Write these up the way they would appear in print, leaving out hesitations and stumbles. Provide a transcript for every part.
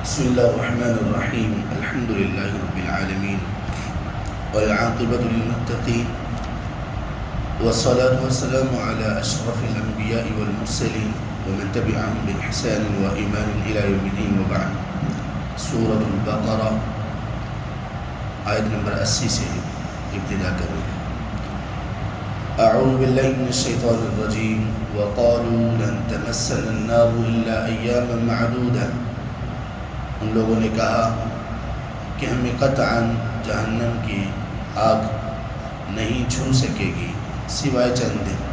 بسم الله الرحمن الرحيم. الحمد لله رب العالمين والعاقبة للمتقين والصلاة والسلام على أشرف الأنبياء والمرسلين ومن تبعهم بإحسان وإيمان إلى يوم الدين وبعد. سورة البقرة آیت نمبر 80 سے ابتدا کریں. اعوذ باللہ من الشیطان الرجیم. وقالوا لن تمسنا النار الا ایاما معدودة. ان لوگوں نے کہا کہ ہمیں قطعاً جہنم کی آگ نہیں چھو سکے گی سوائے چند دن.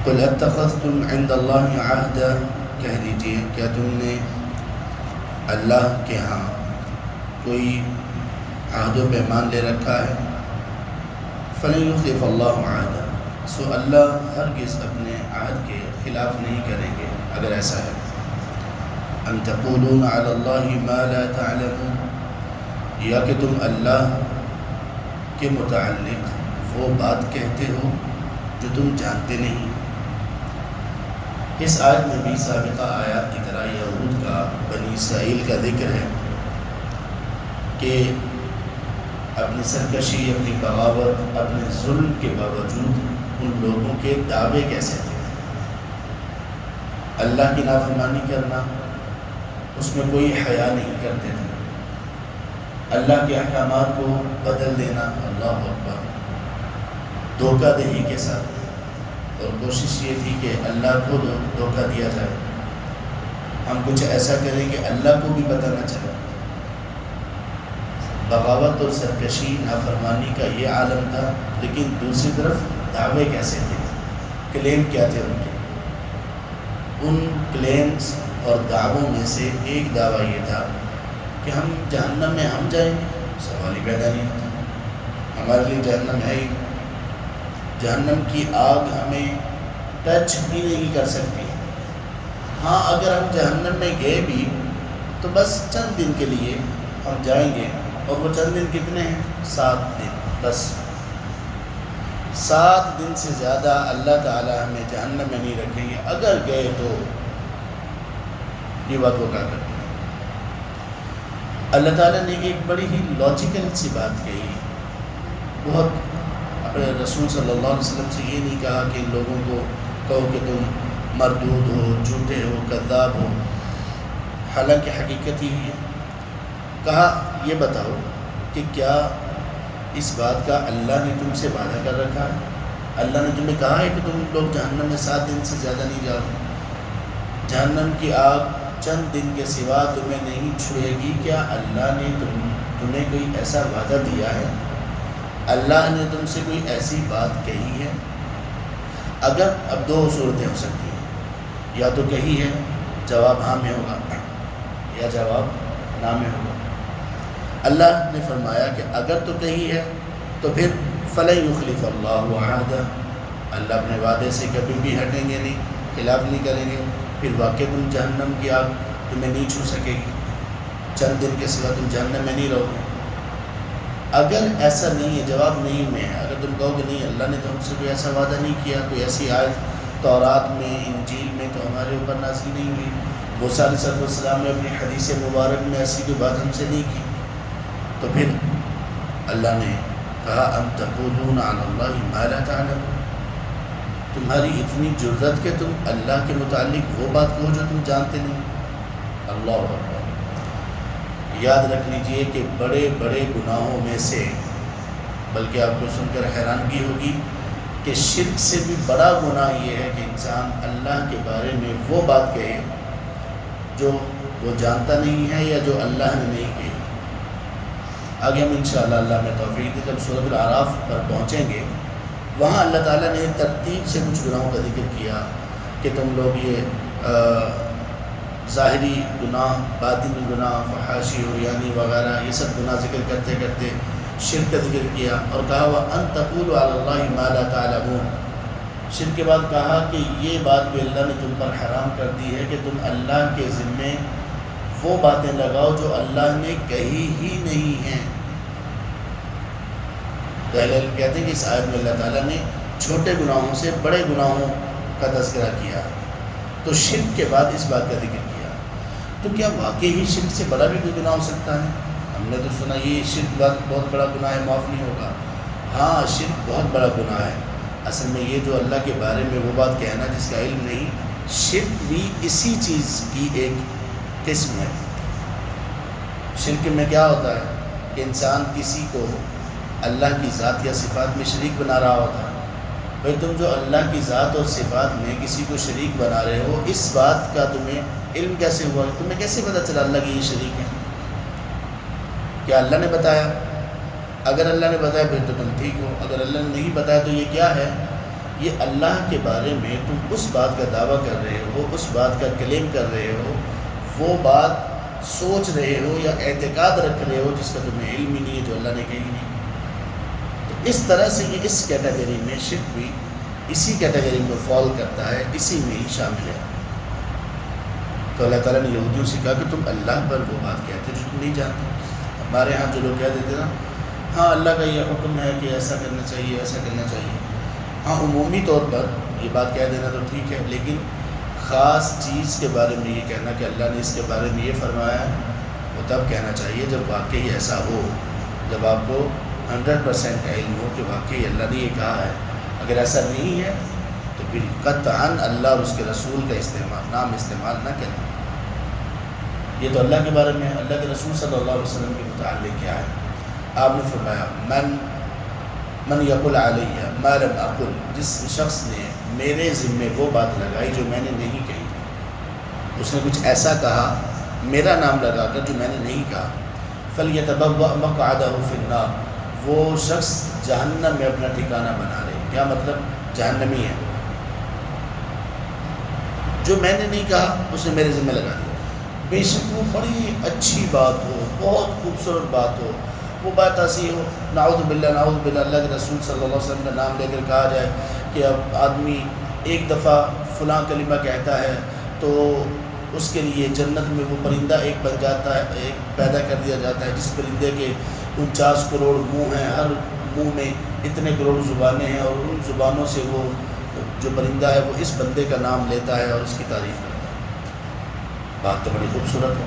قل اتخذتم عند اللہ عہدا. کہہ دیجئے کیا تم نے اللہ کے ہاں کوئی عہد و پیمان لے رکھا ہے؟ فلن یخلف اللہ عہدا. سو اللہ ہرگز اپنے عہد کے خلاف نہیں کریں گے اگر ایسا ہے. ام تقولون علی اللہ ما لا تعلمون. یا کہ تم اللہ کے متعلق وہ بات کہتے ہو جو تم جانتے نہیں. اس آیت میں بھی سابقہ آیات کی طرح یہود کا بنی اسرائیل کا ذکر ہے کہ اپنی سرکشی، اپنی بغاوت، اپنے ظلم کے باوجود ان لوگوں کے دعوے کیسے تھے. اللہ کی نافرمانی کرنا، اس میں کوئی حیا نہیں کرتے تھے. اللہ کے احکامات کو بدل دینا، اللہ اکبر، دھوکہ دہی کے ساتھ. اور کوشش یہ تھی کہ اللہ کو دھوکہ دیا جائے، ہم کچھ ایسا کریں کہ اللہ کو بھی پتہ نہ چلے. بغاوت اور سرکشی، نافرمانی کا یہ عالم تھا. لیکن دوسری طرف دعوے کیسے تھے، کلیم کیا تھے ان کے. ان کلیمز اور دعووں میں سے ایک دعویٰ یہ تھا کہ ہم جہنم میں ہم جائیں گے. سوال ہی پیدا نہیں ہوتا، ہمارے لیے جہنم ہے ہی. جہنم کی آگ ہمیں ٹچ بھی نہیں کر سکتی. ہاں اگر ہم جہنم میں گئے بھی تو بس چند دن کے لیے ہم جائیں گے. اور وہ چند دن کتنے ہیں؟ 7 دن. بس 7 دن سے زیادہ اللہ تعالیٰ ہمیں جہنم میں نہیں رکھیں گے. اگر گئے تو یہ بات وہ کیا کرتے ہیں. اللہ تعالیٰ نے ایک بڑی ہی لاجیکل سی بات کہی. بہت اپنے رسول صلی اللہ علیہ وسلم سے یہ نہیں کہا کہ ان لوگوں کو کہو کہ تم مردود ہو، جھوٹے ہو، کذاب ہو. حالانکہ حقیقت ہی ہے. کہا یہ بتاؤ کہ کیا اس بات کا اللہ نے تم سے وعدہ کر رکھا ہے؟ اللہ نے تمہیں کہا ہے کہ تم لوگ جہنم میں 7 دن سے زیادہ نہیں جاؤ. جہنم کی آگ چند دن کے سوا تمہیں نہیں چھوئے گی. کیا اللہ نے تمہیں کوئی ایسا وعدہ دیا ہے؟ اللہ نے تم سے کوئی ایسی بات کہی ہے؟ اگر اب 2 صورتیں ہو سکتی ہیں، یا تو کہی ہے جواب ہاں میں ہوگا، یا جواب نہ میں ہوگا. اللہ نے فرمایا کہ اگر تو کہی ہے تو پھر فَلَن يُخْلِفَ اللَّهُ عَهْدَهُ. اللہ اپنے وعدے سے کبھی بھی ہٹیں گے نہیں، خلاف نہیں کریں گے. پھر واقع تم جہنم کی آگ تمہیں نہیں چھو سکے گی. چند دن کے سوا تم جہنم میں نہیں رہو گے. اگر ایسا نہیں ہے، جواب نہیں میں ہے. اگر تم کہو کہ نہیں اللہ نے تو ہم سے کوئی ایسا وعدہ نہیں کیا، کوئی ایسی آیت تورات میں، انجیل میں تو ہمارے اوپر نازل نہیں ہوئی، موسیٰ علیہ السلام نے اپنی حدیث مبارک میں ایسی کوئی بات ہم سے نہیں کی. تو پھر اللہ نے کہا ام تقولون علی اللہ ما لا تعلمون. تمہاری اتنی جرأت کہ تم اللہ کے متعلق وہ بات کہو جو تم جانتے نہیں. اللہ اکبر. یاد رکھ لیجئے کہ بڑے بڑے گناہوں میں سے، بلکہ آپ کو سن کر حیرانگی ہوگی کہ شرک سے بھی بڑا گناہ یہ ہے کہ انسان اللہ کے بارے میں وہ بات کہے جو وہ جانتا نہیں ہے یا جو اللہ نے نہیں کہی. آگے ہم انشاءاللہ اللہ میں توفیق دے جب سورۃ الاعراف پر پہنچیں گے، وہاں اللہ تعالیٰ نے ترتیب سے کچھ گناہوں کا ذکر کیا کہ تم لوگ یہ ظاہری گناہ، باطنی گناہ، فحاشی ہو یعنی وغیرہ، یہ سب گناہ ذکر کرتے کرتے شرک کا ذکر کیا. اور کہا وَأَن تَقُولُوا عَلَى اللَّهِ مَا لَا تَعْلَمُونَ. شرک کے بعد کہا کہ یہ بات بھی اللہ نے تم پر حرام کر دی ہے کہ تم اللہ کے ذمے وہ باتیں لگاؤ جو اللہ نے کہی ہی نہیں ہیں. تو اہل علم کہتے ہیں کہ اس آیت میں اللہ تعالیٰ نے چھوٹے گناہوں سے بڑے گناہوں کا تذکرہ کیا. تو شرک کے بعد اس بات کا ذکر کیا. تو کیا واقعی ہی شرک سے بڑا بھی کوئی گناہ ہو سکتا ہے؟ ہم نے تو سنا یہ شرک بہت بڑا گناہ ہے، معاف نہیں ہوگا۔ ہاں شرک بہت بڑا گناہ ہے۔ اصل میں یہ جو اللہ کے بارے میں وہ بات کہنا جس کا علم نہیں، شرک بھی اسی چیز کی ایک قسم ہے۔ شرک میں کیا ہوتا ہے کہ انسان کسی کو اللہ کی ذات یا صفات میں شریک بنا رہا ہوتا ہے۔ بھائی تم جو اللہ کی ذات اور صفات میں کسی کو شریک بنا رہے ہو، اس بات کا تمہیں علم کیسے ہوا؟ تمہیں کیسے پتہ چلا اللہ کی یہ شریک ہے؟ کیا اللہ نے بتایا؟ اگر اللہ نے بتایا پھر تو تم ٹھیک ہو، اگر اللہ نے نہیں بتایا تو یہ کیا ہے؟ یہ اللہ کے بارے میں تم اس بات کا دعویٰ کر رہے ہو، اس بات کا کلیم کر رہے ہو، وہ بات سوچ رہے ہو یا اعتقاد رکھ رہے ہو جس کا تمہیں علم ہی نہیں ہے، جو اللہ نے کہی نہیں۔ تو اس طرح سے یہ اس کیٹیگری میں شرک بھی اسی کیٹیگری میں فال کرتا ہے، اسی میں ہی شامل ہے۔ تو اللہ تعالیٰ نے یہودیوں سے کہا کہ تم اللہ پر وہ بات کہتے جو تم نہیں جانتے۔ ہمارے ہاں جو لوگ کہہ دیتے نا، ہاں اللہ کا یہ حکم ہے کہ ایسا کرنا چاہیے، ایسا کرنا چاہیے۔ ہاں عمومی طور پر یہ بات کہہ دینا تو ٹھیک ہے، لیکن خاص چیز کے بارے میں یہ کہنا کہ اللہ نے اس کے بارے میں یہ فرمایا ہے، وہ تب کہنا چاہیے جب واقعی ایسا ہو، جب آپ کو 100% کا علم ہو کہ واقعی اللہ نے یہ کہا ہے۔ اگر ایسا نہیں ہے تو پھر قطعاً اللہ اور اس کے رسول کا نام استعمال نہ کریں۔ یہ تو اللہ کے بارے میں ہے۔ اللہ کے رسول صلی اللہ علیہ وسلم کے متعلق کیا ہے؟ آپ نے فرمایا من یقل علیہ ما لم اقل، جس شخص نے میرے ذمے وہ بات لگائی جو میں نے نہیں کہی، اس نے کچھ ایسا کہا میرا نام لگا کر جو میں نے نہیں کہا، فلیتبوأ مقعدہ فی النار، وہ شخص جہنم میں اپنا ٹھکانہ بنا لے۔ کیا مطلب؟ جہنمی ہے۔ جو میں نے نہیں کہا اس نے میرے ذمہ لگا دیا، بے شک وہ بڑی اچھی بات ہو، بہت خوبصورت بات ہو، وہ بات ایسی ہو، نعوذ باللہ نعوذ باللہ، اللہ کے رسول صلی اللہ علیہ وسلم کا نام لے کر کہا جائے کہ اب آدمی ایک دفعہ فلاں کلمہ کہتا ہے تو اس کے لیے جنت میں وہ پرندہ ایک بن جاتا ہے، ایک پیدا کر دیا جاتا ہے جس پرندے کے 49 کروڑ منہ ہیں، ہر منہ میں اتنے کروڑ زبانیں ہیں، اور ان زبانوں سے وہ جو پرندہ ہے وہ اس بندے کا نام لیتا ہے اور اس کی تعریف کرتا ہے۔ بات تو بڑی خوبصورت ہے،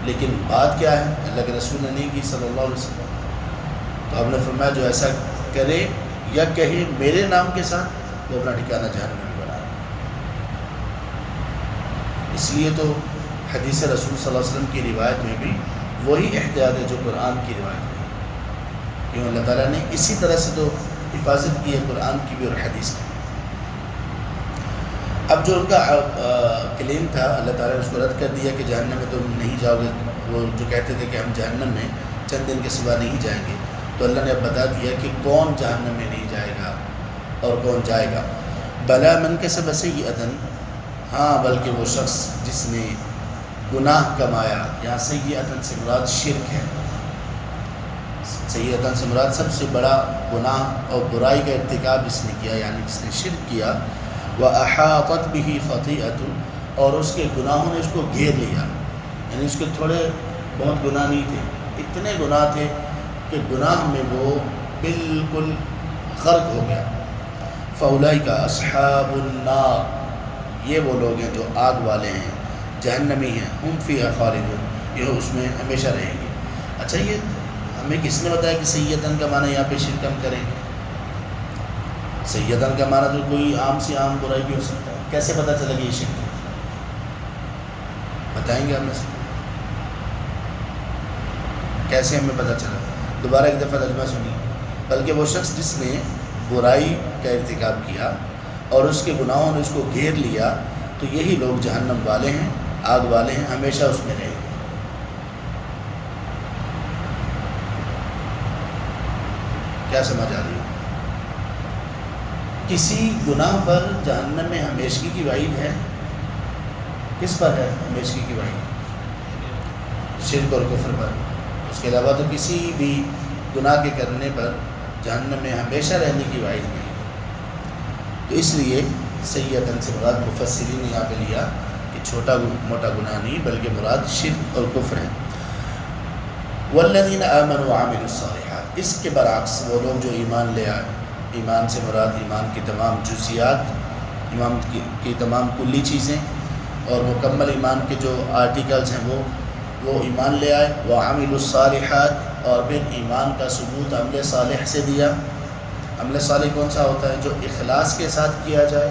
لیکن بات کیا ہے؟ اللہ کے رسول نے نہیں کی صلی اللہ علیہ وسلم۔ تو آپ نے فرمایا جو ایسا کرے یا کہے میرے نام کے ساتھ، وہ اپنا ٹھکانہ جہنم میں بنا۔ اس لیے تو حدیث رسول صلی اللہ علیہ وسلم کی روایت میں بھی وہی احتیاط ہے جو قرآن کی روایت میں، کیوں اللہ تعالیٰ نے اسی طرح سے تو حفاظت کی ہے قرآن کی بھی اور حدیث کی۔ اب جو ان کا کلیم تھا اللہ تعالیٰ نے اس کو رد کر دیا کہ جہنم میں تم نہیں جاؤ گے۔ وہ جو کہتے تھے کہ ہم جہنم میں چند دن کے سوا نہیں جائیں گے، تو اللہ نے اب بتا دیا کہ کون جہنم میں نہیں جائے گا اور کون جائے گا۔ بلا من کسب سیئۃ، ہاں بلکہ وہ شخص جس نے گناہ کمایا، یہاں سیئۃ سے مراد شرک ہے۔ سیئۃ سے مراد سب سے بڑا گناہ اور برائی کا ارتکاب جس نے کیا، یعنی جس نے شرک کیا۔ وَأَحَاطَتْ بِهِ خَطِيئَةٌ، اور اس کے گناہوں نے اس کو گھیر لیا، یعنی اس کے تھوڑے بہت گناہ نہیں تھے، اتنے گناہ تھے کہ گناہ میں وہ بالکل غرق ہو گیا۔ فَأُولَئِكَ أَصْحَابُ النَّارِ، یہ وہ لوگ ہیں جو آگ والے ہیں، جہنمی ہیں، ہم فیہا خالدون، یہ اس میں ہمیشہ رہیں گے۔ اچھا یہ ہمیں کس نے بتایا کہ سیئۃ کا معنی یہاں پہ شرک ہم کریں گے؟ سیئۃ کا معنی تو کوئی عام سے عام برائی بھی ہو سکتا ہے، کیسے پتہ چلے گا یہ شرک ہے؟ بتائیں گے ہمیں سے کیسے ہمیں پتہ چلا؟ دوبارہ ایک دفعہ ترجمہ سنیے۔ بلکہ وہ شخص جس نے برائی کا ارتکاب کیا اور اس کے گناہوں نے اس کو گھیر لیا، تو یہی لوگ جہنم والے ہیں، آگ والے ہیں، ہمیشہ اس میں رہیں گے۔ کیا سمجھ آ رہی ہے؟ کسی گناہ پر جہنم میں ہمیشگی کی وعید ہے؟ کس پر ہے ہمیشگی کی وعید؟ شرک اور کفر پر۔ اس کے علاوہ تو کسی بھی گناہ کے کرنے پر جہنم میں ہمیشہ رہنے کی وعید نہیں۔ تو اس لیے سیئۃ سے مراد مفسرین نے یہاں پہ لیا کہ چھوٹا موٹا گناہ نہیں بلکہ مراد شرک اور کفر ہے۔ والذین آمنوا وعملوا الصالحات، اس کے برعکس وہ لوگ جو ایمان لے آئے، ایمان سے مراد ایمان کی تمام جزیات، ایمان کی تمام کلی چیزیں، اور مکمل ایمان کے جو آرٹیکلز ہیں وہ ایمان لے آئے. وعملوا الصالحات، اور پھر ایمان کا ثبوت عمل صالح سے دیا. عمل صالح کون سا ہوتا ہے؟ جو اخلاص کے ساتھ کیا جائے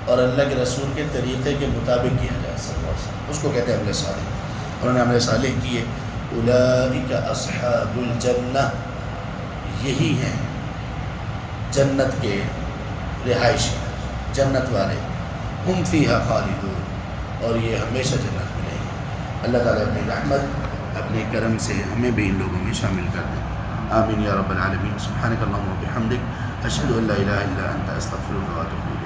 اور اللہ کے رسول کے طریقے کے مطابق کیا جائے صلی اللہ علیہ وسلم، اس کو کہتے ہیں عمل صالح. انہوں نے عمل صالح کیے. اولئک اصحاب الجنہ، یہی ہیں جنت کے رہائشی، جنت والے. ہم فیہا خالدون، اور یہ ہمیشہ جنت میں رہیں گے. اللہ تعالیٰ اپنی رحمت اپنے کرم سے ہمیں بھی ان لوگوں میں شامل کر دیں. آمین یا رب العالمین. سبحانک اللہم و بحمدک، اشہد ان لا الہ الا انت، استغفرک و اتوب الیک.